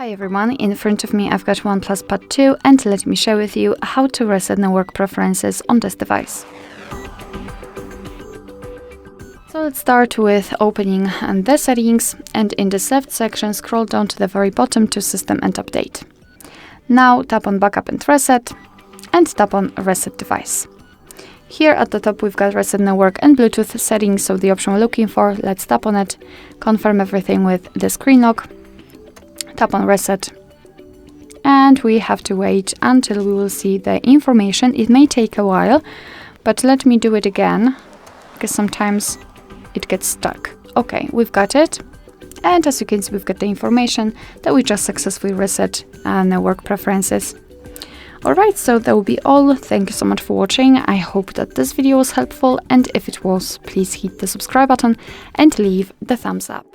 Hi everyone, in front of me I've got OnePlus Pad 2 and let me share with you how to reset network preferences on this device. So let's start with opening the settings, and in the left section scroll down to the very bottom to System and Update. Now tap on Backup and Reset and tap on Reset Device. Here at the top we've got Reset Network and Bluetooth settings, so the option we're looking for, let's tap on it, confirm everything with the screen lock, tap on Reset, and we have to wait until we will see the information. It may take a while, but let me do it again, because sometimes it gets stuck. Okay, we've got it, and as you can see we've got the information that we just successfully reset network preferences. Alright, so that will be all. Thank you so much for watching. I hope that this video was helpful, and if it was, please hit the subscribe button and leave the thumbs up.